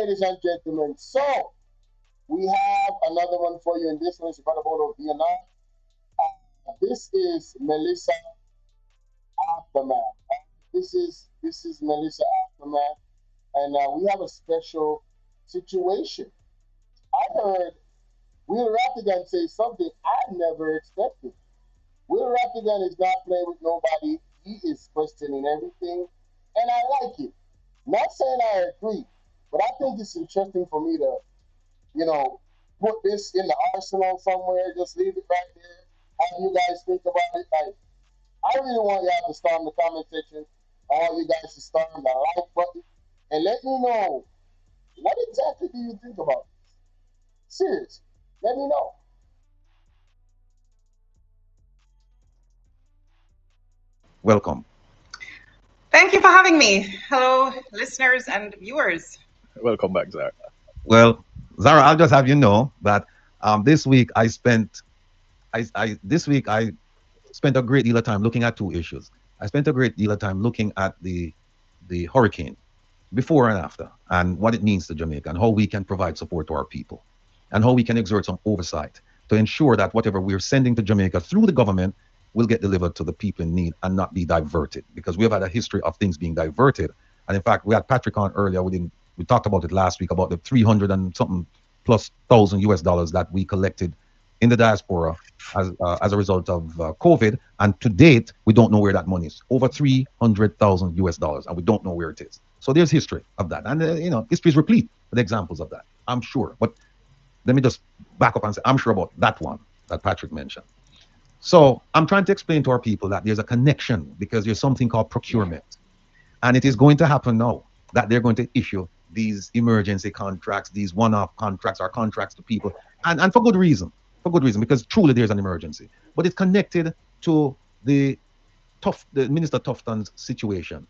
ladies and gentlemen. So we have another one for you in this one. It's about Bolo Vietnam. This is Melissa Aftermath. This is Melissa Aftermath, and we have a special situation. I heard Will Rattigan say something I never expected. Will Rattigan is not playing with nobody. He is questioning everything, and I like it. Not saying I agree, but I think it's interesting for me to, you know, put this in the arsenal somewhere. Just leave it right there. How do you guys think about it? Like, I really want y'all to storm the comment section. I want you guys to storm the like button and let me know what exactly do you think about this. Seriously, let me know. Welcome. Thank you for having me. Hello, listeners and viewers. Welcome back, Zara. Well, Zara, I'll just have you know that this week I spent a great deal of time looking at two issues. I spent a great deal of time looking at the hurricane before and after, and what it means to Jamaica, and how we can provide support to our people, and how we can exert some oversight to ensure that whatever we're sending to Jamaica through the government will get delivered to the people in need and not be diverted. Because we have had a history of things being diverted. And in fact, we had Patrick on earlier. We talked about it last week about the 300 and something plus thousand US dollars that we collected in the diaspora as a result of COVID. And to date, we don't know where that money is. Over 300,000 US dollars, and we don't know where it is. So there's history of that. And, history is replete with examples of that, I'm sure. But let me just back up and say, I'm sure about that one that Patrick mentioned. So I'm trying to explain to our people that there's a connection because there's something called procurement. And it is going to happen now that they're going to issue these emergency contracts, these one-off contracts or contracts to people. And for good reason. For good reason, because truly there's an emergency. But it's connected to the Minister Tufton's situation.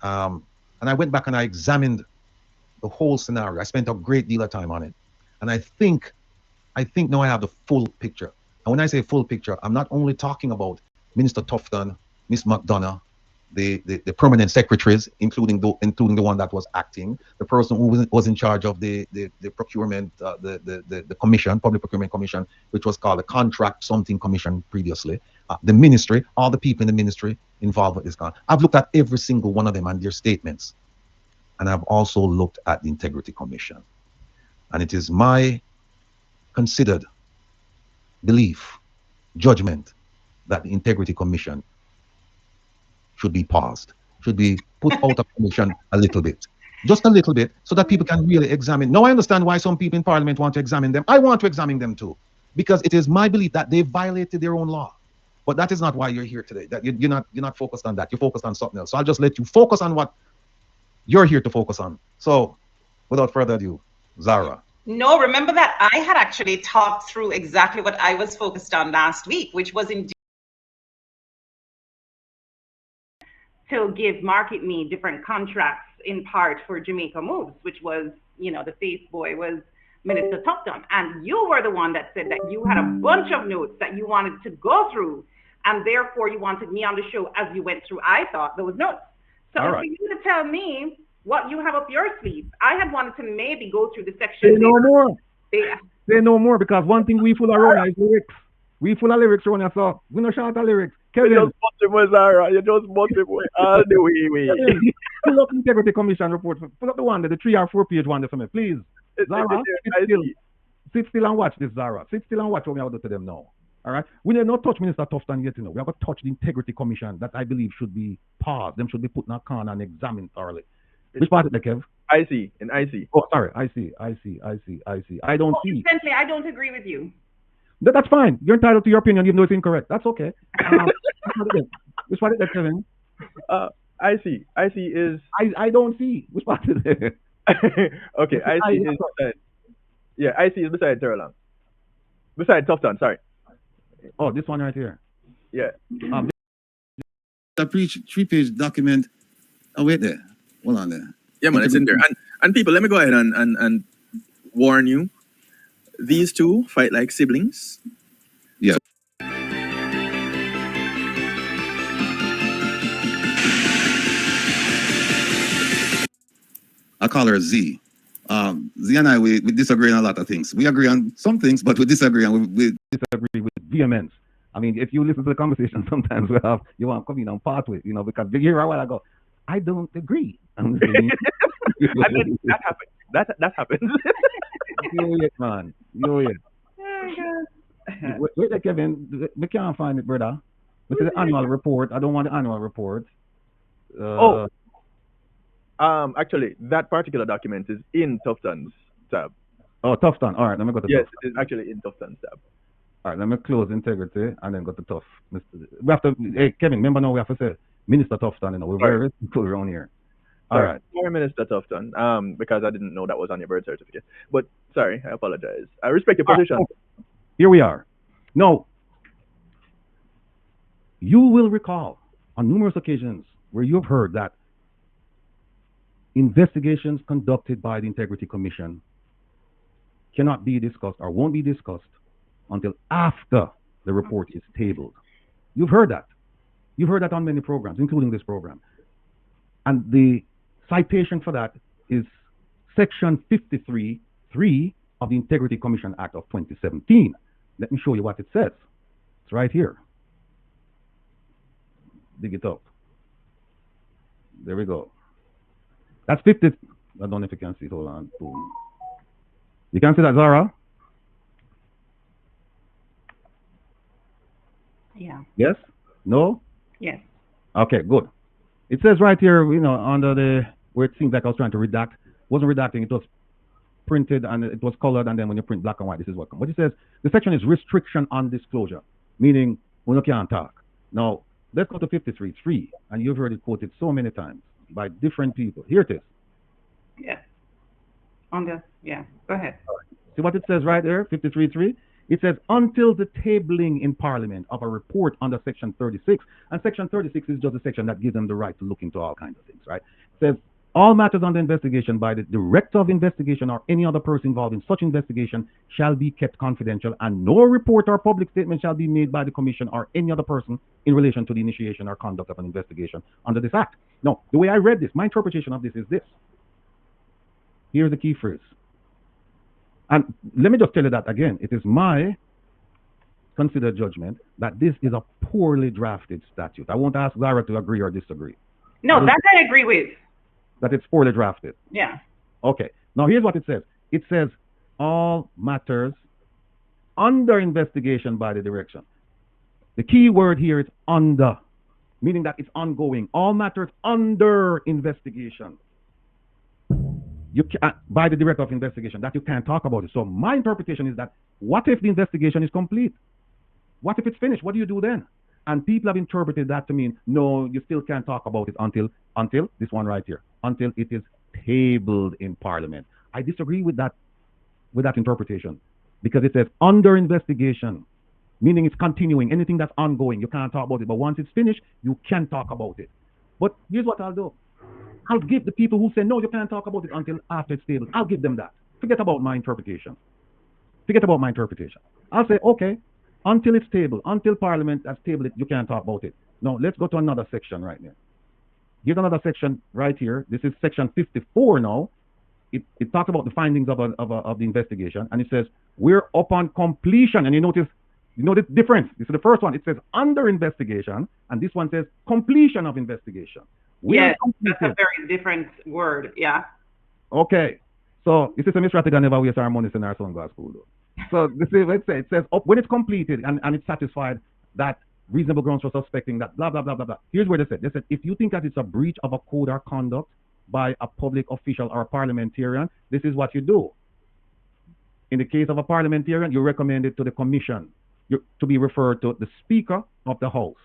And I went back and I examined the whole scenario. I spent a great deal of time on it. And I think now I have the full picture. And when I say full picture, I'm not only talking about Minister Tufton, Miss McDonough, the permanent secretaries, including the one that was acting, the person who was in charge of the procurement, the commission, Public Procurement Commission, which was called the Contract Something Commission previously, the ministry, all the people in the ministry involved with this. I've looked at every single one of them and their statements. And I've also looked at the Integrity Commission. And it is my considered belief, judgment, that the Integrity Commission should be paused, should be put out of commission a little bit, just a little bit, so that people can really examine. Now I understand why some people in Parliament want to examine them. I want to examine them too, because it is my belief that they violated their own law. But that is not why you're here today. That you're not focused on that. You're focused on something else. So I'll just let you focus on what you're here to focus on. So, without further ado, Zara. No, remember that I had actually talked through exactly what I was focused on last week, which was indeed to give Market Me different contracts in part for Jamaica Moves, which was, the face boy was Minister Tufton. And you were the one that said that you had a bunch of notes that you wanted to go through, and therefore you wanted me on the show as you went through, I thought, those notes. So for you to tell me what you have up your sleeve, I had wanted to maybe go through the section. Say no more. Say no more, because one thing we full of around is lyrics. We full of lyrics around here, so we no shout at lyrics. Kevin. You just bust him with Zara. You just bust him with all the way. Pull up the Integrity Commission report. Pull up the one, the 3 or 4 page one for me, please. Zara, sit still and watch this, Zara. Sit still and watch what we have to do to them now. All right? We need not touch Minister Tufton yet, We have to touch the Integrity Commission that I believe should be paused. Them should be put in a corner and examined thoroughly. Which part of the Kev? I see. Oh, sorry. I see. I don't see. Essentially, I don't agree with you. That's fine. You're entitled to your opinion, even though it's incorrect. That's okay. Which part is that, Kevin? I see. I don't see. Which part is it? Okay, I see is beside. Yeah, I see is beside Terrellang. Beside Tufton, sorry. Oh, this one right here. Yeah. The 3-page document. Oh, wait there. Hold on there. Yeah, man, it's in there. And people, let me go ahead and warn you. These two fight like siblings. Yeah. I call her Z. Z and I, we disagree on a lot of things. We agree on some things, but we disagree and we Disagree with vehemence. I mean, if you listen to the conversation, sometimes we have you want to come in on pathway, because here a while ago, I don't agree. I'm saying, I mean, that happened. That happened. you it, man. You it. Oh, God. Wait, Kevin, we can't find it, brother. This is the annual report. I don't want the annual report. Oh, actually, that particular document is in Tufton's tab. Oh, tough done. All right, let me go to Yes, tough. it is actually in Tufton's tab. All right, let me close integrity and then go to tough. We have to, hey, Kevin, remember now we have to say Minister Tufton, we're Sorry. very cool around here. All Sorry, right. Prime Minister Tufton. Because I didn't know that was on your birth certificate. But sorry, I apologize. I respect your All right, position. here we are. Now, you will recall on numerous occasions where you've heard that investigations conducted by the Integrity Commission cannot be discussed or won't be discussed until after the report is tabled. You've heard that. You've heard that on many programs, including this program. And the citation for that is Section 53(3) of the Integrity Commission Act of 2017. Let me show you what it says. It's right here. Dig it up. There we go. That's 50. I don't know if you can see it. Hold on. Boom. You can see that, Zara? Yeah. Yes? No? Yes. Okay, good. It says right here, under the, where it seems like I was trying to redact, wasn't redacting, it was printed and it was colored, and then when you print black and white, this is what comes. But it says, the section is restriction on disclosure, meaning we can't talk. Now, let's go to 53(3), and you've heard it quoted so many times by different people. Here it is. Yeah. Yeah. Go ahead. See what it says right there, 53(3)? It says, until the tabling in Parliament of a report under Section 36, and Section 36 is just a section that gives them the right to look into all kinds of things, right? It says, all matters under investigation by the Director of Investigation or any other person involved in such investigation shall be kept confidential, and no report or public statement shall be made by the Commission or any other person in relation to the initiation or conduct of an investigation under this Act. Now, the way I read this, my interpretation of this is this. Here's the key phrase. And let me just tell you that again. It is my considered judgment that this is a poorly drafted statute. I won't ask Zara to agree or disagree. No, that I agree with. That it's poorly drafted. Yeah. Okay. Now here's what it says. It says all matters under investigation by the direction. The key word here is under, meaning that it's ongoing. All matters under investigation. You can, by the Director of Investigation, that you can't talk about it. So my interpretation is that, what if the investigation is complete? What if it's finished? What do you do then? And people have interpreted that to mean, no, you still can't talk about it until this one right here, until it is tabled in Parliament. I disagree with that interpretation, because it says under investigation, meaning it's continuing. Anything that's ongoing, you can't talk about it. But once it's finished, you can talk about it. But here's what I'll do. I'll give the people who say, no, you can't talk about it until after it's tabled. I'll give them that. Forget about my interpretation. I'll say, okay, until it's tabled, until Parliament has tabled it, you can't talk about it. Now, let's go to another section right now. Here's another section right here. This is Section 54 now. It talks about the findings of the investigation, and it says, we're upon completion. And you notice the difference. This is the first one. It says under investigation, and this one says completion of investigation. Yes, that's a very different word. Yeah. Okay. So this is a Miss Rattigan never waste our money in our son God school. So this is, let's say, it says when it's completed and it's satisfied that reasonable grounds for suspecting that blah blah blah blah blah. Here's where they said. They said, if you think that it's a breach of a code or conduct by a public official or a parliamentarian, this is what you do. In the case of a parliamentarian, you recommend it to the commission to be referred to the Speaker of the House.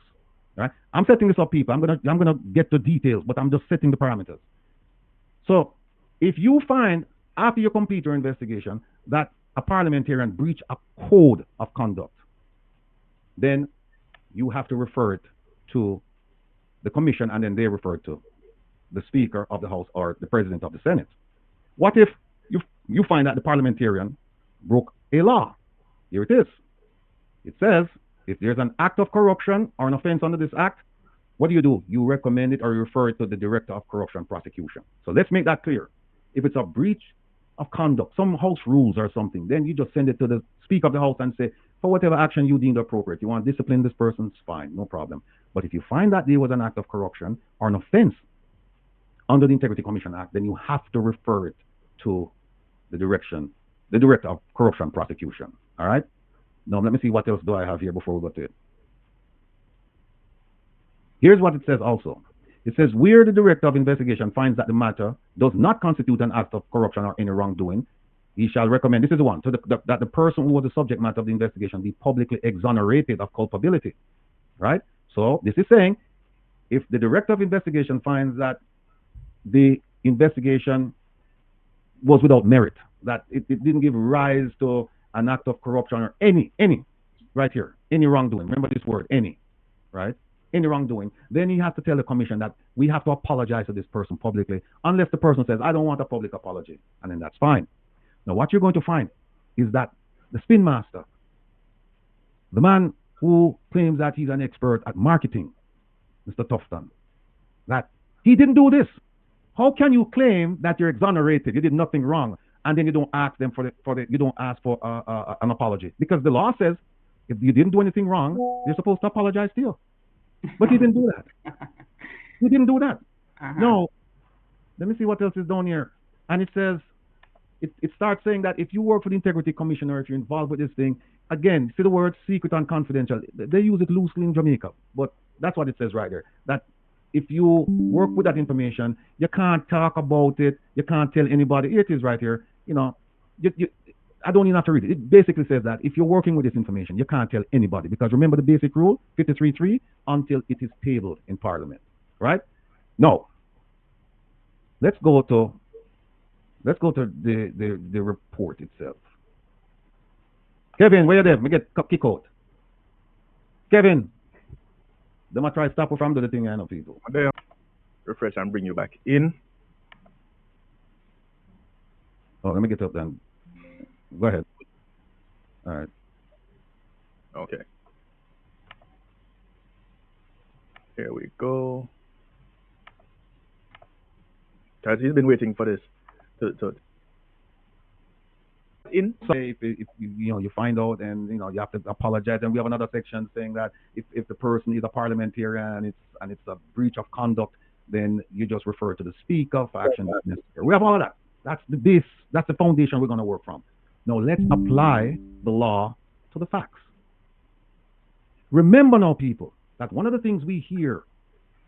Right? I'm setting this up, people. I'm gonna get the details, but I'm just setting the parameters. So if you find after you complete your investigation that a parliamentarian breached a code of conduct, then you have to refer it to the commission, and then they refer it to the Speaker of the House or the President of the Senate. What if you find that the parliamentarian broke a law? Here it is. It says, if there's an act of corruption or an offense under this act, what do? You recommend it or you refer it to the Director of Corruption Prosecution. So let's make that clear. If it's a breach of conduct, some house rules or something, then you just send it to the Speaker of the House and say, for whatever action you deemed appropriate, you want to discipline this person, it's fine, no problem. But if you find that there was an act of corruption or an offense under the Integrity Commission Act, then you have to refer it to the Director of Corruption Prosecution. All right? Now, let me see what else do I have here before we go to it. Here's what it says also. It says, where the Director of Investigation finds that the matter does not constitute an act of corruption or any wrongdoing, he shall recommend, this is the one, that the person who was the subject matter of the investigation be publicly exonerated of culpability. Right? So this is saying, if the Director of Investigation finds that the investigation was without merit, that it didn't give rise to an act of corruption or any, right here, any wrongdoing. Remember this word, any, right? Any wrongdoing. Then you have to tell the commission that we have to apologize to this person publicly, unless the person says, I don't want a public apology. And then that's fine. Now, what you're going to find is that the spin master, the man who claims that he's an expert at marketing, Mr. Tufton, that he didn't do this. How can you claim that you're exonerated? You did nothing wrong, and then you don't ask them you don't ask for an apology, because the law says if you didn't do anything wrong, you're supposed to apologize to you. But he didn't do that. He didn't do that. No. Let me see what else is down here. And it says, it starts saying that if you work for the Integrity Commission or if you're involved with this thing, again, see the word secret and confidential. They use it loosely in Jamaica, but that's what it says right there. That if you work with that information, you can't talk about it. You can't tell anybody. Here it is right here. You know, I don't even have to read it. It basically says that if you're working with this information, you can't tell anybody, because remember the basic rule, 53.3, until it is tabled in Parliament, right? No. Let's go to the report itself. Kevin, where you there? Me get kick out. Kevin, they might try to stop you from doing the thing, I know people. There. Refresh and bring you back in. Oh, let me get up then. Go ahead. All right. Okay. Here we go. Guys, he's been waiting for this. In. So if you find out and you have to apologize, and we have another section saying that if the person is a parliamentarian and it's a breach of conduct, then you just refer to the Speaker for action that's necessary. We have all of that. That's the base. That's the foundation we're going to work from. Now let's apply the law to the facts. Remember now, people, that one of the things we hear,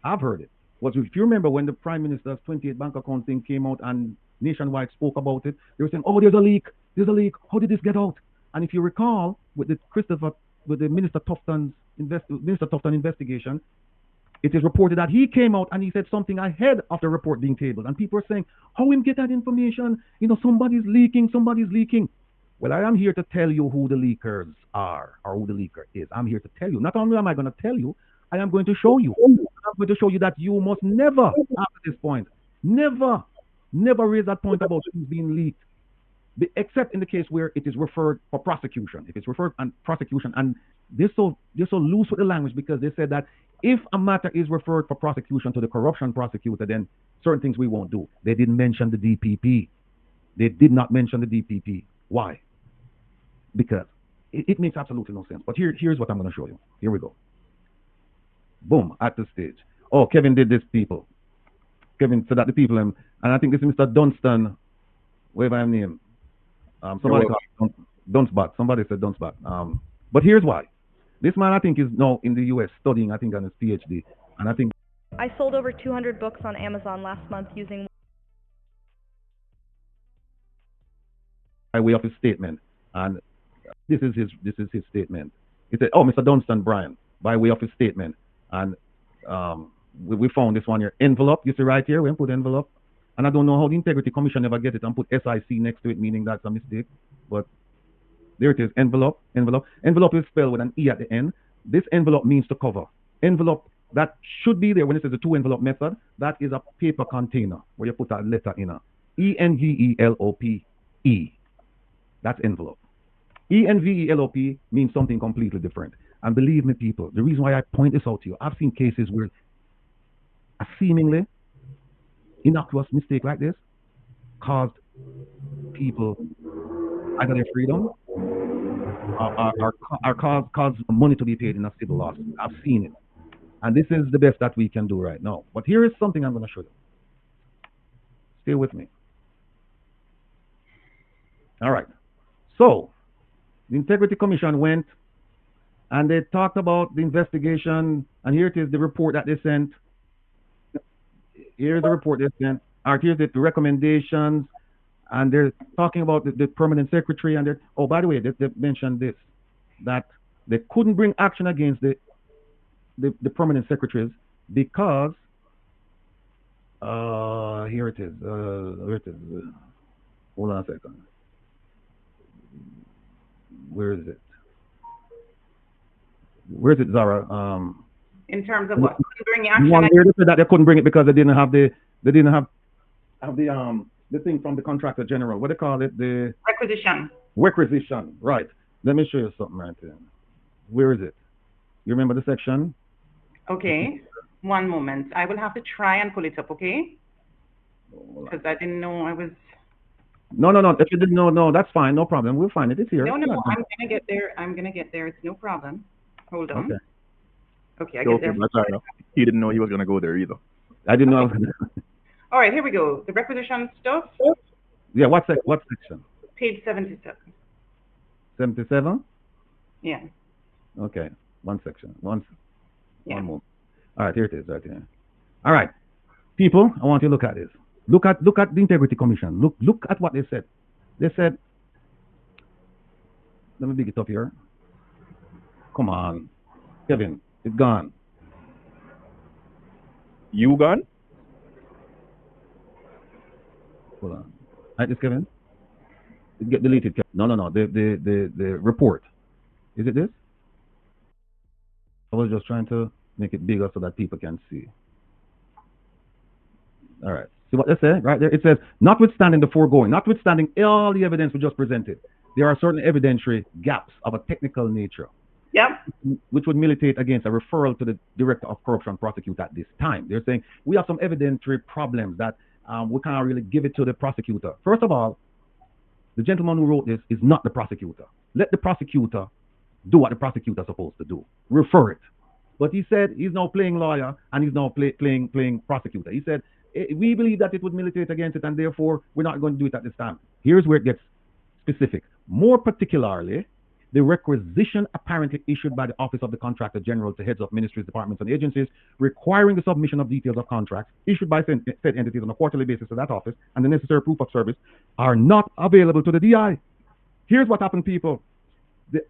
I've heard it, was if you remember when the Prime Minister's 28 bank account thing came out and Nationwide spoke about it, they were saying, oh, there's a leak, how did this get out? And if you recall, with the Minister Tufton investigation, it is reported that he came out and he said something ahead of the report being tabled. And people are saying, how him get that information? Somebody's leaking. Well, I am here to tell you who the leakers are, or who the leaker is. I'm here to tell you. Not only am I going to tell you, I am going to show you. I'm going to show you that you must never, after this point, never raise that point about things being leaked, except in the case where it is referred for prosecution. If it's referred and prosecution, and they're so loose with the language, because they said that if a matter is referred for prosecution to the corruption prosecutor, then certain things we won't do. They didn't mention the DPP. They did not mention the DPP. Why? Because it makes absolutely no sense. But here's what I'm going to show you. Here we go. Boom, at the stage. Oh, Kevin did this, people. Kevin said that the people, and I think this is Mr. Dunstan, whatever I'm name. Somebody called Dunsbat. Somebody said Dunsbat. But here's why. This man, I think, is now in the US studying, I think, on his PhD. And I think I sold over 200 books on Amazon last month using by way of his statement. And this is his statement. He said, oh, Mr. Dunstan Brian, by way of his statement. And we found this one here, envelope. You see right here, we put envelope. And I don't know how the Integrity Commission ever get it and put SIC next to it, meaning that's a mistake. But there it is, envelope. Envelope is spelled with an E at the end. This envelope means to cover. Envelope, that should be there when it says the two envelope method. That is a paper container where you put a letter in a ENVELOPE. That's envelope. ENVELOP means something completely different. And believe me, people, the reason why I point this out to you, I've seen cases where a seemingly innocuous mistake like this caused people either their freedom or cause money to be paid in a civil lawsuit. I've seen it. And this is the best that we can do right now. But here is something I'm going to show you. Stay with me. All right. So, the Integrity Commission went and they talked about the investigation, and here it is, the report that they sent. Here's the report they sent. Or here's the recommendations, and they're talking about the permanent secretary. And oh, by the way, they mentioned this, that they couldn't bring action against the permanent secretaries because here it is. Here it is. Hold on a second. Where is it? Where is it, Zara? In terms of what? Bring You action. want there to say that they couldn't bring it because they didn't have the thing from the contractor general. What do they call it? The Requisition. requisition. Right. Let me show you something right there. Where is it? You remember the section? Okay. One moment. I will have to try and pull it up, okay? Because I didn't know I was... No. If you didn't know, no, that's fine. No problem. We'll find it. It's here. No. I'm going to get there. I'm going to get there. It's no problem. Hold on. Okay. Okay, I get there. That's all right. He didn't know he was going to go there either. I didn't know. I was gonna... All right, here we go. The requisition stuff, Yeah, what section? page 77. 77? Yeah. Okay. One section. One Yeah. moment. All right, here it is, right here. All right. People, I want you to look at this. Look at the Integrity Commission. Look at what they said. They said, let me big it up here. Come on. Kevin, it's gone. You gone? Hold on. Right, this Kevin? It get deleted. No. The report. Is it this? I was just trying to make it bigger so that people can see. All right. See what they say right there? It says, notwithstanding the foregoing, notwithstanding all the evidence we just presented, there are certain evidentiary gaps of a technical nature. Yep. Which would militate against a referral to the Director of Corruption Prosecute at this time. They're saying we have some evidentiary problems that we can't really give it to the prosecutor. First of all, the gentleman who wrote this is not the prosecutor. Let the prosecutor do what the prosecutor is supposed to do. Refer it. But he said he's now playing lawyer and he's now playing prosecutor. He said, we believe that it would militate against it and therefore we're not going to do it at this time. Here's where it gets specific. More particularly, the requisition apparently issued by the Office of the Contractor General to heads of ministries, departments, and agencies requiring the submission of details of contracts issued by said entities on a quarterly basis to that office and the necessary proof of service are not available to the DI. Here's what happened, people.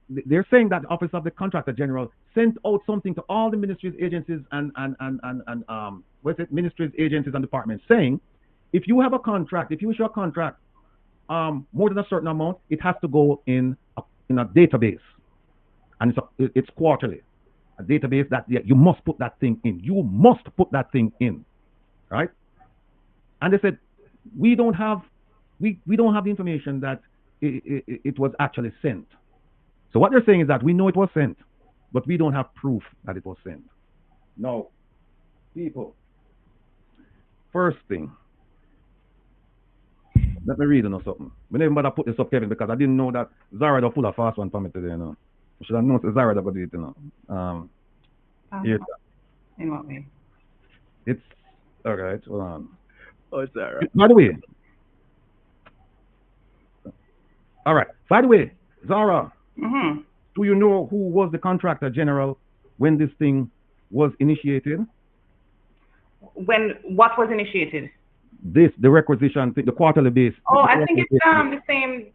They're saying that the Office of the Contractor General sent out something to all the ministries, agencies, and ministries, agencies, and departments saying, if you have a contract, if you issue a contract more than a certain amount, it has to go in a database, and it's quarterly, a database that you must put that thing in. You must put that thing in, right? And they said we don't have the information that it was actually sent. So what they're saying is that we know it was sent, but we don't have proof that it was sent. No, people. First thing. Let me read something. We never bother put this up, Kevin, because I didn't know that Zara was full of fast one for me today, you know. I should have known Zara that would do it, you know. Here. In what way? It's all right. Hold on. Oh, it's Zara. By the way. All right. By the way, Zara, do you know who was the contractor general when this thing was initiated? When what was initiated? The requisition, the quarterly base. Oh, I think it's the same,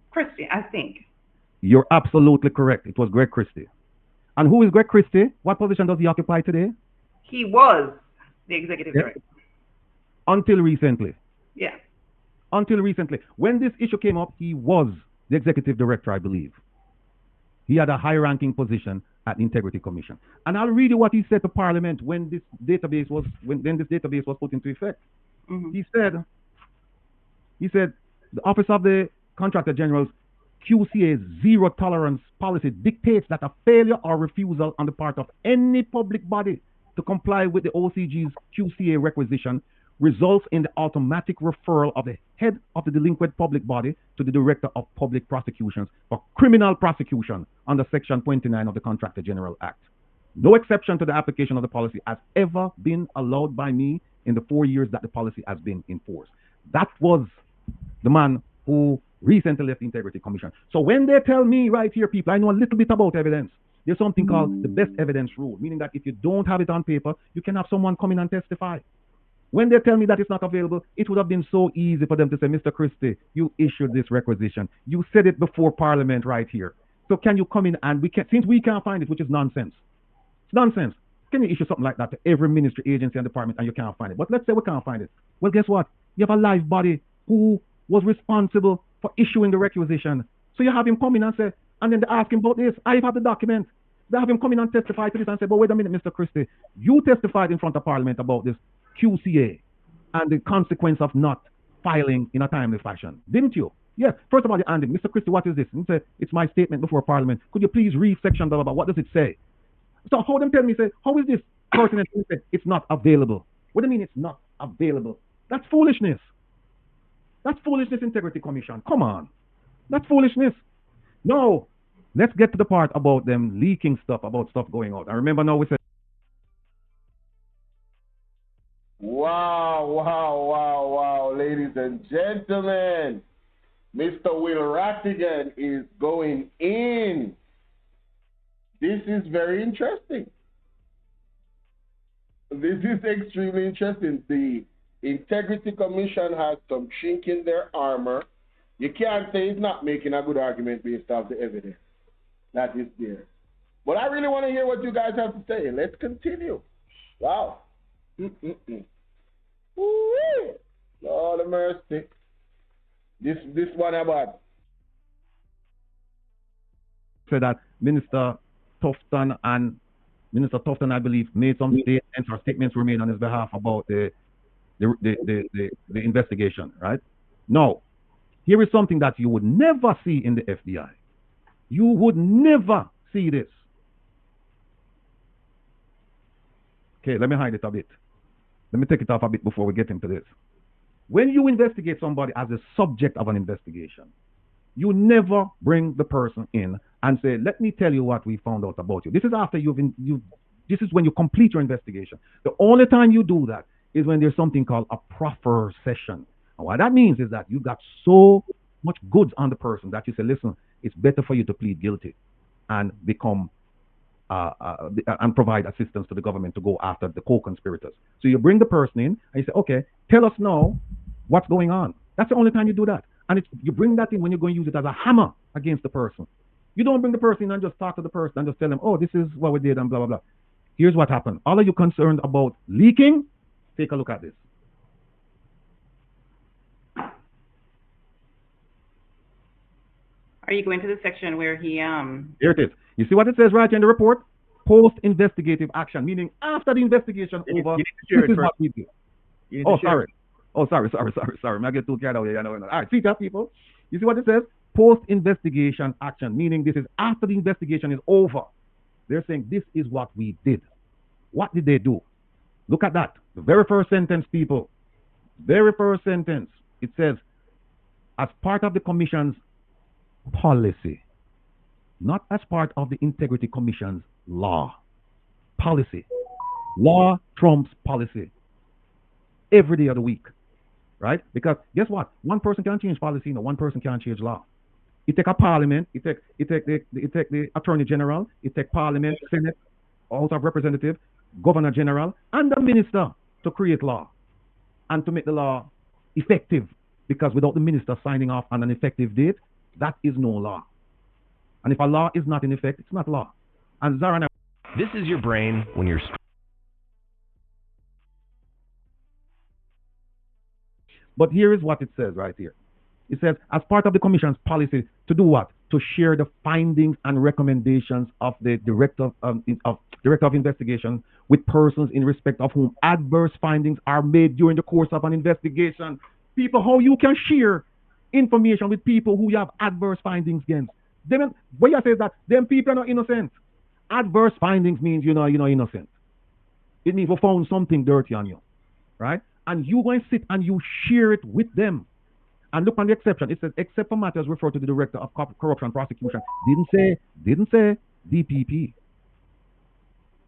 Christie, I think. You're absolutely correct. It was Greg Christie. And who is Greg Christie? What position does he occupy today? He was the executive director. Until recently. Yeah. Until recently. When this issue came up, he was the executive director, I believe. He had a high-ranking position at the Integrity Commission. And I'll read you what he said to Parliament when this database was put into effect. He said, the Office of the Contractor General's QCA zero tolerance policy dictates that a failure or refusal on the part of any public body to comply with the OCG's QCA requisition results in the automatic referral of the head of the delinquent public body to the Director of Public Prosecutions for criminal prosecution under Section 29 of the Contractor General Act. No exception to the application of the policy has ever been allowed by me in the 4 years that the policy has been in force. That was the man who recently left the Integrity Commission. So when they tell me right here, people, I know a little bit about evidence. There's something called the best evidence rule, meaning that if you don't have it on paper, you can have someone come in and testify. When they tell me that it's not available, it would have been so easy for them to say, Mr. Christie, you issued this requisition. You said it before Parliament right here. So can you come in and since we can't find it, which is nonsense. It's nonsense. Can you issue something like that to every ministry, agency, and department and you can't find it? But let's say we can't find it. Well, guess what? You have a live body who was responsible for issuing the requisition. So you have him come in and say, and then they ask him about this. I have the document. They have him come in and testify to this and say, but wait a minute, Mr. Christie, you testified in front of Parliament about this QCA and the consequence of not filing in a timely fashion, didn't you? Yes. First of all, you asked him, Mr. Christie, what is this? And he said, it's my statement before Parliament. Could you please read section blah, blah, blah? What does it say? So how them tell me, say, how is this pertinent? It's not available. What do you mean it's not available? That's foolishness. That's foolishness, Integrity Commission. Come on. That's foolishness. No. Let's get to the part about them leaking stuff, about stuff going out. I remember now we said, Wow, ladies and gentlemen. Mr. Will Rattigan is going in. This is very interesting. This is extremely interesting. The Integrity Commission has some chink in their armor. You can't say he's not making a good argument based off the evidence that is there. But I really want to hear what you guys have to say. Let's continue. Wow. Ooh-wee. Lord of mercy. This one about. said that Minister Tufton, I believe, made some statements were made on his behalf about the investigation, right? No. Here is something that you would never see in the FBI. You would never see this. Okay, let me hide it a bit. Let me take it off a bit before we get into this. When you investigate somebody as a subject of an investigation, you never bring the person in and say, let me tell you what we found out about you. This is after this is when you complete your investigation. The only time you do that is when there's something called a proffer session. And what that means is that you got so much goods on the person that you say, listen, it's better for you to plead guilty and become and provide assistance to the government to go after the co-conspirators. So you bring the person in and you say, okay, tell us now what's going on. That's the only time you do that. And you bring that in when you're going to use it as a hammer against the person. You don't bring the person in and just talk to the person and just tell them, oh, this is what we did and blah, blah, blah. Here's what happened. All of you concerned about leaking, take a look at this. Are you going to the section where he Here it is. You see what it says right in the report? Post-investigative action, meaning after the investigation over, this is what we do. Oh, sorry. Oh, sorry. I get too carried away. All right, see that, people? You see what it says? Post-investigation action, meaning this is after the investigation is over. They're saying this is what we did. What did they do? Look at that. The very first sentence, people. Very first sentence. It says, as part of the commission's policy, not as part of the Integrity Commission's law. Policy. Law trumps policy. Every day of the week. Right? Because guess what? One person can't change policy, no one person can't change law. It take a parliament, it take the attorney general, it take parliament, senate, house of representative, governor general, and the minister to create law and to make the law effective. Because without the minister signing off on an effective date, that is no law. And if a law is not in effect, it's not law. And Zara, this is your brain when you're. But here is what it says right here. It says, as part of the Commission's policy, to do what? To share the findings and recommendations of the Director of Investigation with persons in respect of whom adverse findings are made during the course of an investigation. People, how you can share information with people who you have adverse findings against. What you say is that them people are not innocent. Adverse findings means you're not innocent. It means we found something dirty on you, right? and you go and sit and you share it with them. And look on the exception. It says, except for matters referred to the Director of Corruption Prosecution. Didn't say DPP.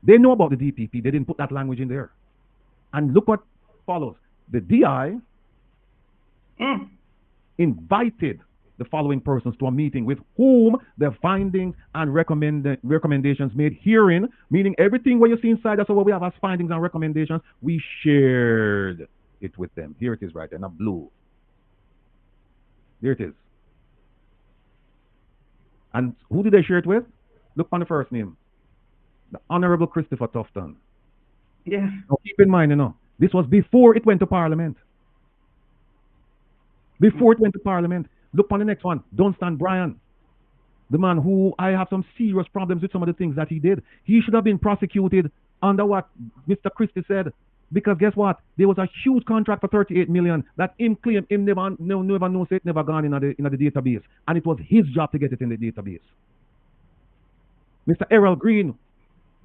They know about the DPP. They didn't put that language in there. And look what follows. The DI invited the following persons to a meeting with whom the findings and recommendations made herein, meaning everything what you see inside, that's what we have as findings and recommendations, we shared it with them. Here it is right there, in a blue. There it is. And who did they share it with? Look on the first name. The Honorable Christopher Tufton. Yeah. Now keep in mind, this was before it went to Parliament. Before it went to Parliament. Look on the next one. Dunstan Bryan. The man who I have some serious problems with some of the things that he did. He should have been prosecuted under what Mr. Christie said. Because guess what? There was a huge contract for 38 million that him claimed him never knows it never gone in the database. And it was his job to get it in the database. Mr. Errol Green,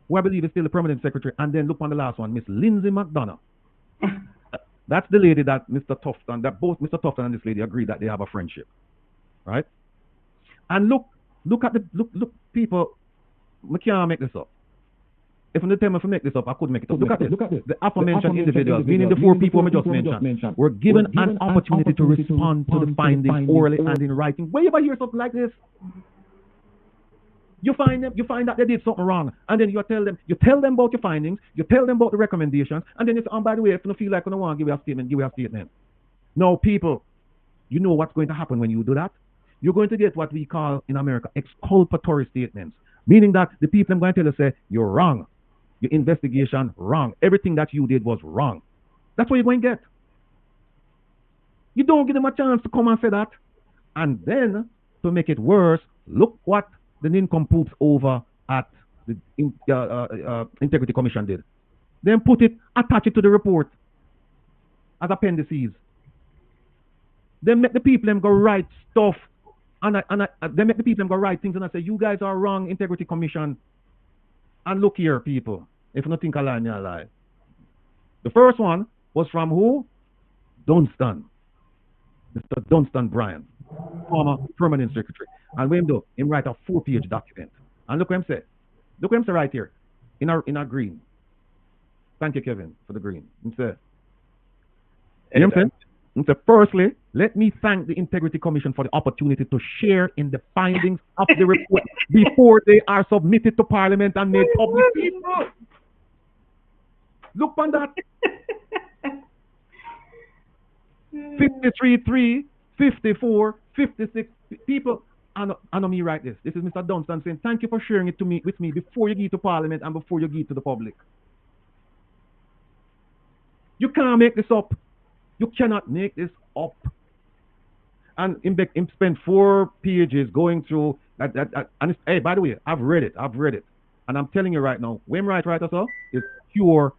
who I believe is still the permanent secretary, and then look on the last one, Miss Lindsay McDonough. That's the lady that Mr. Tufton, that both Mr. Tufton and this lady agreed that they have a friendship. Right? And look at people, I can't make this up. If I'm tell me to make this up, I could make it up. Look at this. The aforementioned individuals, meaning the 4 people we just mentioned, were given an opportunity to respond to the findings orally and in writing. Where you ever hear something like this? You find that they did something wrong, and then you tell them about your findings, you tell them about the recommendations, and then you say, oh, by the way, if you feel like you don't want to give you a statement, give you a statement. No, people, you know what's going to happen when you do that? You're going to get what we call in America exculpatory statements, meaning that the people are going to tell you, say, you're wrong. Your investigation, wrong. Everything that you did was wrong. That's what you're going to get. You don't give them a chance to come and say that. And then, to make it worse, look what the nincompoops over at the Integrity Commission did. Then attach it to the report as appendices. Then make the people them go write stuff. And then make the people them go write things and I say, you guys are wrong, Integrity Commission. And look here, people. If you don't think I lie, me I lie. The first one was from who? Dunstan. Mr. Dunstan Bryan, former permanent secretary. And when him do, him write a 4-page document. And look what him say. Look what him say right here. In our green. Thank you, Kevin, for the green. Him say, you know what I'm saying? Him say, firstly, let me thank the Integrity Commission for the opportunity to share in the findings of the report before they are submitted to Parliament and made public. Look on that. 53, 54, 56 people. I know me write this. This is Mr. Dunstan saying, thank you for sharing it with me before you give it to Parliament and before you give it to the public. You can't make this up. You cannot make this up. And him spent 4 pages going through that. And hey, by the way, I've read it. And I'm telling you right now, when right also is pure,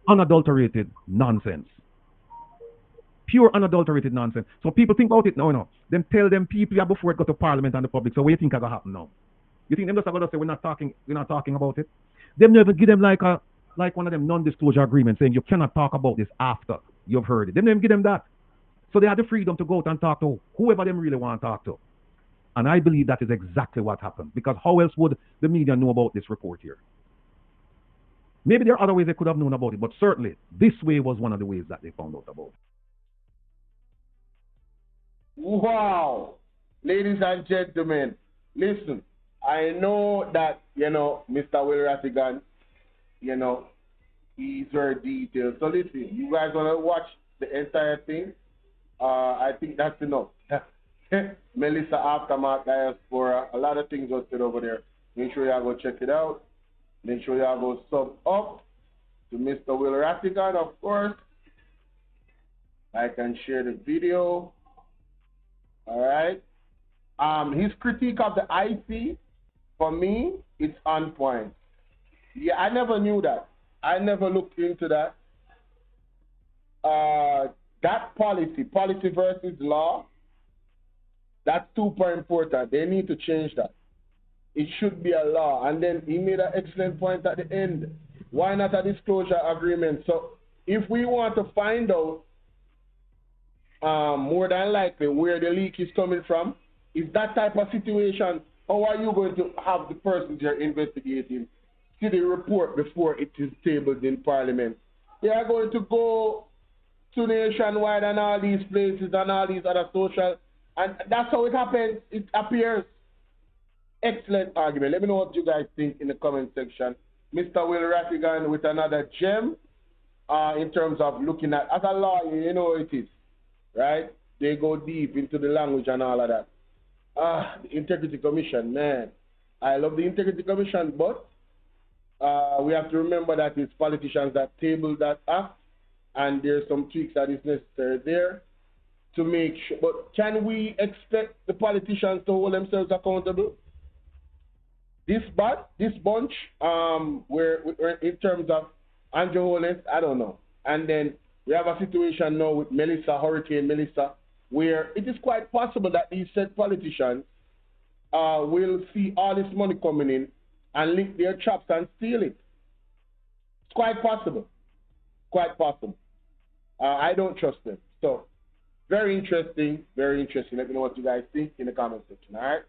unadulterated nonsense. Pure unadulterated nonsense. So people think about it no. Then tell them people before it go to Parliament and the public. So what do you think is gonna happen now? You think them just gonna say we're not talking about it? Them never give them like one of them non-disclosure agreements saying you cannot talk about this after you've heard it. Them never give them that. So they have the freedom to go out and talk to whoever them really want to talk to. And I believe that is exactly what happened. Because how else would the media know about this report here? Maybe there are other ways they could have known about it, but certainly this way was one of the ways that they found out about it. Wow. Ladies and gentlemen, listen, I know that, Mr. Will Rattigan, he's very detailed. So listen, you guys want to watch the entire thing? I think that's enough. Melissa Aftermath Diaspora, a lot of things are said over there. Make sure y'all go check it out. Make sure y'all go sub up to Mr. Will Rattigan, of course. Like and share the video. Alright. His critique of the IC, for me, it's on point. Yeah, I never knew that. I never looked into that. That policy versus law, that's super important. They need to change that. It should be a law. And then he made an excellent point at the end. Why not a disclosure agreement? So if we want to find out more than likely where the leak is coming from, if that type of situation, how are you going to have the persons you're investigating see the report before it is tabled in Parliament? They are going to go to Nationwide and all these places and all these other social, and that's how it happens. It appears. Excellent argument. Let me know what you guys think in the comment section. Mr. Will Rattigan with another gem in terms of looking at, as a lawyer, you know it is, right? They go deep into the language and all of that. The Integrity Commission, man. I love the Integrity Commission, but we have to remember that it's politicians that table that act, and there's some tweaks that is necessary there to make sure. But can we expect the politicians to hold themselves accountable? This bunch, where in terms of Andrew Holness, I don't know. And then we have a situation now with Hurricane Melissa, where it is quite possible that these said politicians will see all this money coming in and lick their chops and steal it. It's quite possible. Quite possible. I don't trust them. So, very interesting, very interesting. Let me know what you guys think in the comment section, all right?